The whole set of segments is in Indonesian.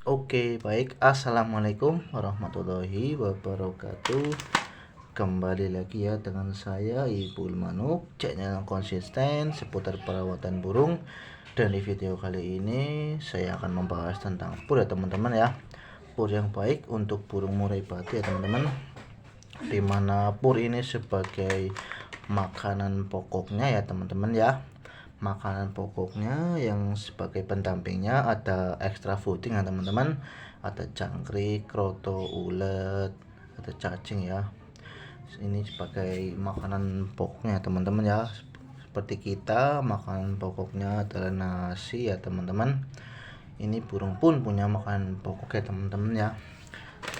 Oke, baik. Assalamualaikum warahmatullahi wabarakatuh. Kembali lagi ya dengan saya Ibul Manuk, channel yang konsisten seputar perawatan burung. Dan di video kali ini saya akan membahas tentang pur ya teman-teman ya. Pur yang baik untuk burung murai batu ya teman-teman. Dimana pur ini sebagai makanan pokoknya ya teman-teman ya. Makanan pokoknya yang sebagai pendampingnya ada extra fooding ya teman-teman, ada jangkrik, kroto, ulet, ada cacing ya. Ini sebagai makanan pokoknya teman-teman ya. Seperti kita makanan pokoknya adalah nasi ya teman-teman, ini burung pun punya makanan pokok ya teman-teman ya.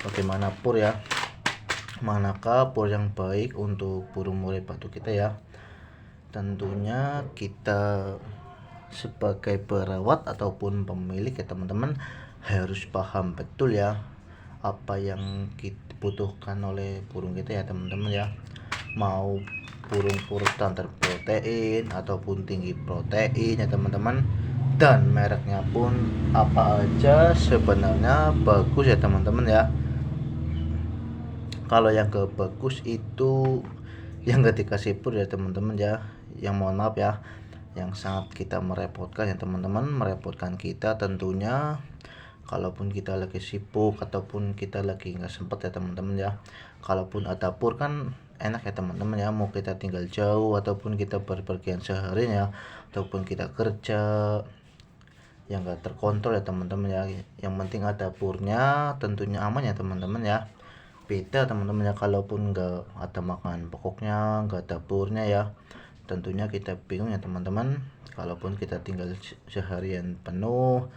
Bagaimana pur ya, manakah pur yang baik untuk burung murai batu kita ya? Tentunya kita sebagai perawat ataupun pemilik ya teman-teman harus paham betul ya apa yang kita butuhkan oleh burung kita ya teman-teman ya. Mau burung standar protein ataupun tinggi protein ya teman-teman, dan mereknya pun apa aja sebenarnya bagus ya teman-teman ya. Kalau yang ke bagus itu yang gak dikasih pur ya teman-teman ya, yang mohon maaf ya, yang sangat kita merepotkan ya teman-teman, merepotkan kita tentunya kalaupun kita lagi sibuk ataupun kita lagi nggak sempat ya teman-teman ya. Kalaupun ada pur kan enak ya teman-teman ya, mau kita tinggal jauh ataupun kita berpergian sehari ya, ataupun kita kerja yang nggak terkontrol ya teman-teman ya. Yang penting ada purnya tentunya aman ya teman-teman ya. Beda teman-teman ya, kalaupun nggak ada makanan pokoknya, nggak ada purnya ya, tentunya kita bingung ya teman-teman. Kalaupun kita tinggal seharian penuh,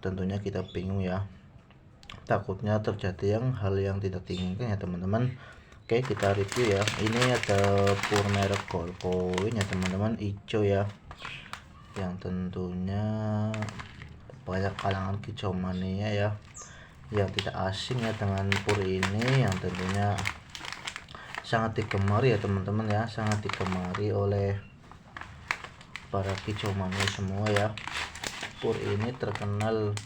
tentunya kita bingung ya, takutnya terjadi hal yang tidak diinginkan ya teman-teman. Oke, kita review ya. Ini ada pur merek Goldcoin ya teman-teman, hijau ya, yang tentunya banyak kalangan kicau mania ya yang tidak asing ya dengan pur ini, yang tentunya sangat digemari ya teman-teman ya, sangat digemari oleh para kicau mania semua ya. Pur ini terkenal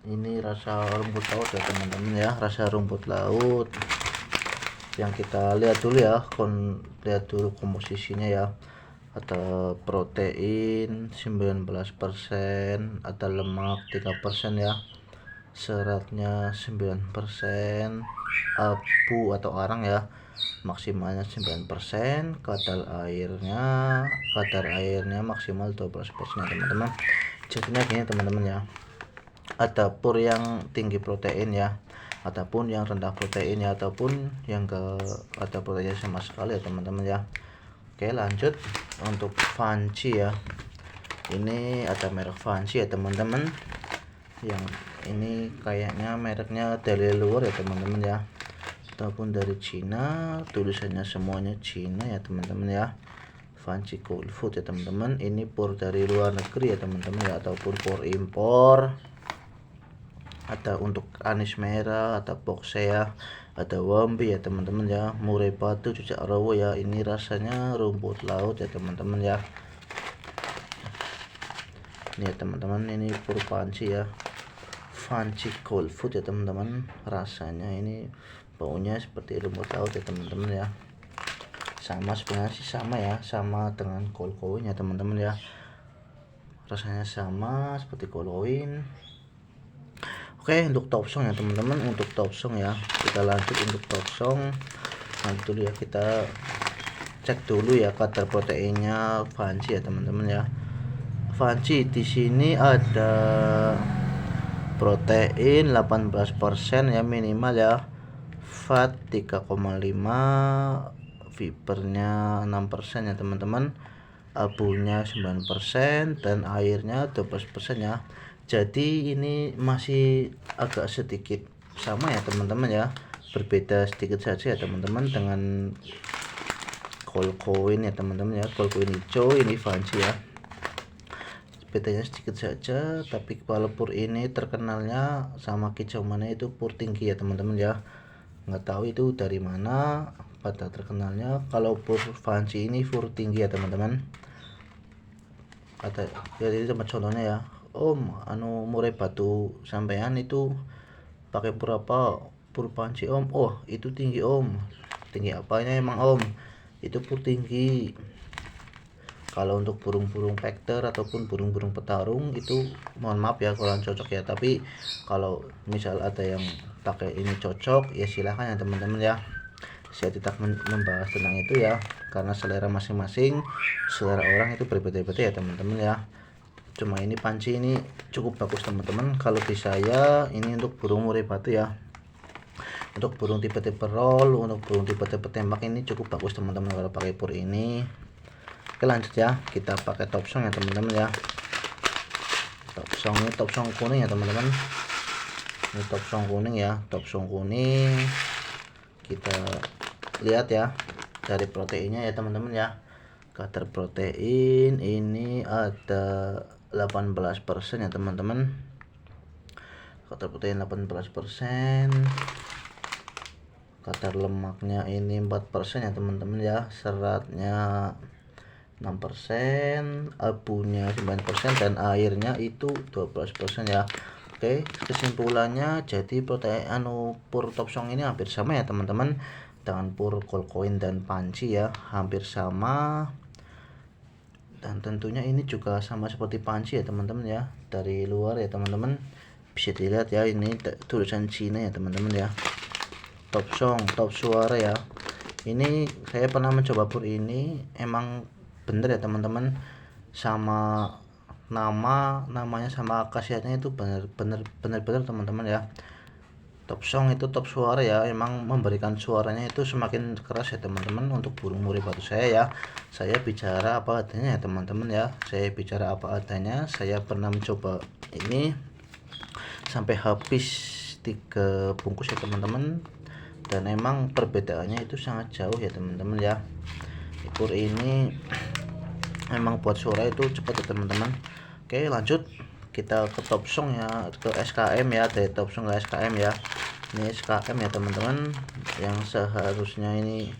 ini rasa rumput laut ya teman-teman ya, rasa rumput laut. Yang kita lihat dulu ya, lihat dulu komposisinya ya. Ada protein 19%, ada lemak 3% ya, seratnya 9%, abu atau arang ya maksimalnya 9%, kadar airnya maksimal 12% ya teman-teman. Jadinya gini teman-teman ya, ada pur yang tinggi protein ya, ataupun yang rendah protein ya, ataupun yang ke ada proteinnya sama sekali ya teman-teman ya. Oke, lanjut untuk Fancy ya. Ini ada merek Fancy ya teman-teman, yang ini kayaknya mereknya dari luar ya teman-teman ya, ataupun dari Cina, tulisannya semuanya Cina ya teman-teman ya. Fancy Cool Food ya teman-teman, ini pur dari luar negeri ya teman-teman ya, ataupun pur impor. Ada untuk anis merah, ada boxea, ada wambi ya teman-teman ya, murai batu, cucak rawa ya. Ini rasanya rumput laut ya teman-teman ya. Ini ya teman-teman, ini pur Fancy ya, Fancy Cool Food ya teman-teman. Rasanya ini baunya seperti rumput laut ya teman-teman ya. Sama sebenarnya sih sama ya, sama dengan Goldcoin ya teman-teman ya. Rasanya sama seperti Goldcoin. Oke, untuk top song ya teman-teman, untuk top song ya. Kita lanjut untuk top song. Nanti dulu ya, kita cek dulu ya kadar proteinnya Fancy ya teman-teman ya. Fancy di sini ada protein 18% ya minimal ya, fat 3,5, fibernya 6% ya teman-teman, abunya 9% dan airnya 12% ya. Jadi ini masih agak sedikit sama ya teman-teman ya, berbeda sedikit saja ya teman-teman dengan Goldcoin ya teman-teman ya. Goldcoin hijau, ini Fancy ya, bedanya sedikit saja. Tapi kalau pur ini terkenalnya sama kicau mana itu pur tinggi ya teman-teman ya, nggak tahu itu dari mana pada terkenalnya. Kalau pur Fancy ini pur tinggi ya teman-teman. Ada jadi sama contohnya ya, Om, anu murai batu sampean itu pakai pur apa? Pur panci Om. Oh, itu tinggi Om. Tinggi apanya emang Om? Itu pur tinggi. Kalau untuk burung-burung vector ataupun burung-burung petarung itu mohon maaf ya kurang cocok ya, tapi kalau misal ada yang pakai ini cocok ya silahkan ya teman-teman ya. Saya tidak membahas tentang itu ya, karena selera masing-masing, selera orang itu berbeda-beda ya teman-teman ya. Cuma ini panci ini cukup bagus teman-teman. Kalau di saya ini untuk burung murai batu ya, untuk burung tipe-tipe roll, untuk burung tipe-tipe tembak ini cukup bagus teman-teman kalau pakai pur ini. Oke, lanjut ya, kita pakai top song ya teman-teman ya. Top song ini top song kuning ya teman-teman. Ini top song kuning ya, top song kuning. Kita lihat ya dari proteinnya ya teman-teman ya. Kadar protein ini ada 18% ya teman-teman. Kadar protein 18%. Kadar lemaknya ini 4% ya teman-teman ya. Seratnya 6%, abunya 9% dan airnya itu 12% ya. Oke, kesimpulannya jadi protein pur top song ini hampir sama ya teman-teman dengan pur Colcoin dan panci ya, hampir sama. Dan tentunya ini juga sama seperti panci ya teman-teman ya. Dari luar ya teman-teman bisa dilihat ya, ini tulisan Cina ya teman-teman ya. Top song, top suara ya. Ini saya pernah mencoba pur ini, emang bener ya teman-teman, sama namanya sama khasiatnya itu bener teman-teman ya. Top song itu top suara ya, emang memberikan suaranya itu semakin keras ya teman-teman. Untuk burung murai batu saya ya, saya bicara apa adanya ya teman-teman ya, saya bicara apa adanya. Saya pernah mencoba ini sampai habis 3 bungkus ya teman-teman, dan emang perbedaannya itu sangat jauh ya teman-teman ya. Pur ini memang buat suara itu cepat ya teman-teman. Oke, lanjut kita ke top song ya, ke SKM ya, dari top song ke SKM ya. Ini SKM ya teman-teman, yang seharusnya ini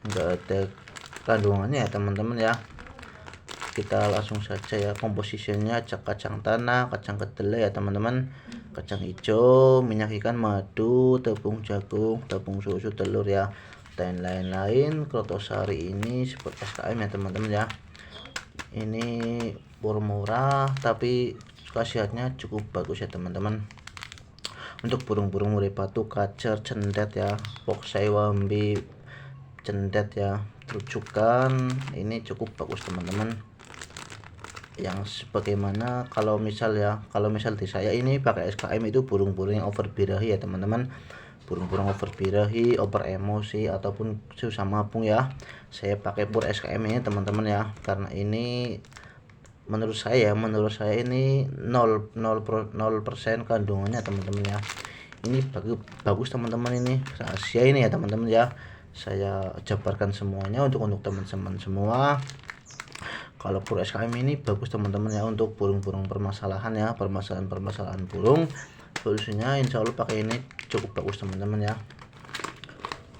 enggak ada kandungannya ya teman-teman ya. Kita langsung saja ya, komposisinya kacang tanah, kacang kedelai ya teman-teman, kacang hijau, minyak ikan, madu, tepung jagung, tepung susu, telur ya, dan lain-lain. Krotosari ini seperti SKM ya teman-teman ya. Ini pur murah tapi khasiatnya cukup bagus ya teman-teman. Untuk burung-burung murai batu, kacer, cendet ya, foxeye, wambi, cendet ya, rujukan, ini cukup bagus teman-teman. Yang sebagaimana kalau misal di saya ini pakai SKM itu burung-burung yang over birahi ya teman-teman, burung-burung over birahi, over emosi ataupun susah mapung ya, saya pakai pur SKM ini teman-teman ya, karena ini menurut saya ini 0% kandungannya teman-teman ya. Ini bagus teman-teman, ini rahasia ini ya teman-teman ya, saya jabarkan semuanya untuk teman-teman semua. Kalau pur SKM ini bagus teman-teman ya, untuk burung-burung permasalahan ya, permasalahan burung, solusinya insya Allah pakai ini cukup bagus teman-teman ya.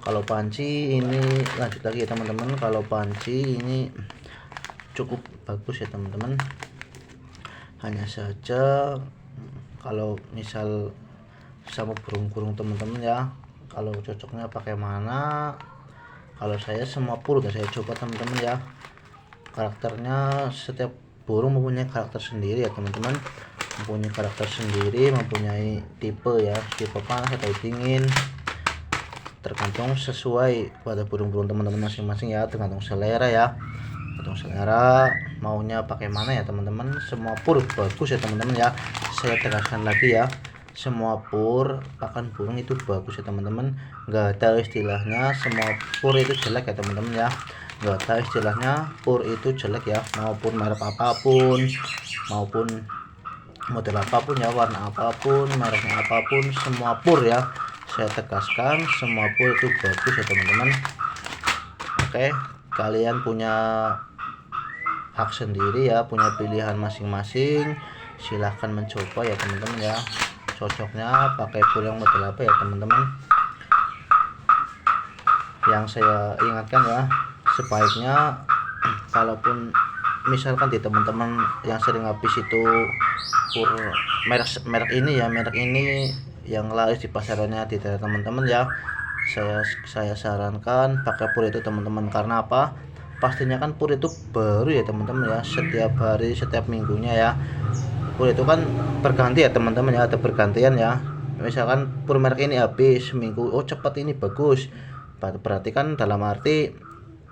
Kalau panci ini lanjut lagi ya teman-teman, kalau panci ini cukup bagus ya teman-teman. Hanya saja kalau misal sama burung-burung teman-teman ya, kalau cocoknya pakai mana, kalau saya semua pur udah saya coba teman-teman ya. Karakternya setiap burung mempunyai karakter sendiri ya teman-teman, mempunyai karakter sendiri, mempunyai tipe ya, tipe panas atau dingin, tergantung sesuai pada burung-burung teman-teman masing-masing ya, tergantung selera ya, tergantung selera maunya pakai mana ya teman-teman. Semua pur bagus ya teman-teman ya, saya tegaskan lagi ya, semua pur pakan burung itu bagus ya teman-teman. Nggak ada istilahnya semua pur itu jelek ya teman-teman ya, nggak ada istilahnya pur itu jelek ya, maupun merek apapun, maupun model apapun ya, warna apapun, mereknya apapun, semua pur ya, saya tegaskan semua pur itu bagus ya teman-teman. Oke, kalian punya hak sendiri ya, punya pilihan masing-masing, silahkan mencoba ya teman-teman ya, cocoknya pakai pur yang model apa ya teman-teman. Yang saya ingatkan ya, sebaiknya kalaupun misalkan di teman-teman yang sering habis itu pur merek ini ya, merek ini yang laris di pasarannya di daerah teman-teman ya. Saya sarankan pakai pur itu teman-teman, karena apa? Pastinya kan pur itu baru ya teman-teman ya, setiap hari setiap minggunya ya. Pur itu kan berganti ya teman-teman ya, ada pergantian ya. Misalkan pur merek ini habis seminggu, oh cepat ini bagus, berarti kan dalam arti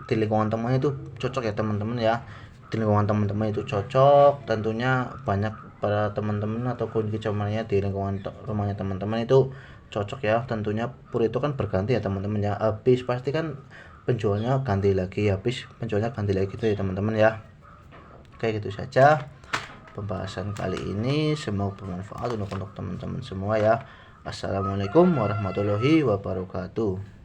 di lingkungan teman itu cocok ya teman-teman ya. Di lingkungan teman-teman itu cocok, tentunya banyak para teman-teman atau kunci customernya di lingkungan rumahnya teman-teman itu cocok ya. Tentunya pur itu kan berganti ya teman-teman ya, habis pasti kan penjualnya ganti lagi, habis penjualnya ganti lagi gitu ya teman-teman ya. Oke, gitu saja pembahasan kali ini, semoga bermanfaat untuk teman-teman semua ya. Assalamualaikum warahmatullahi wabarakatuh.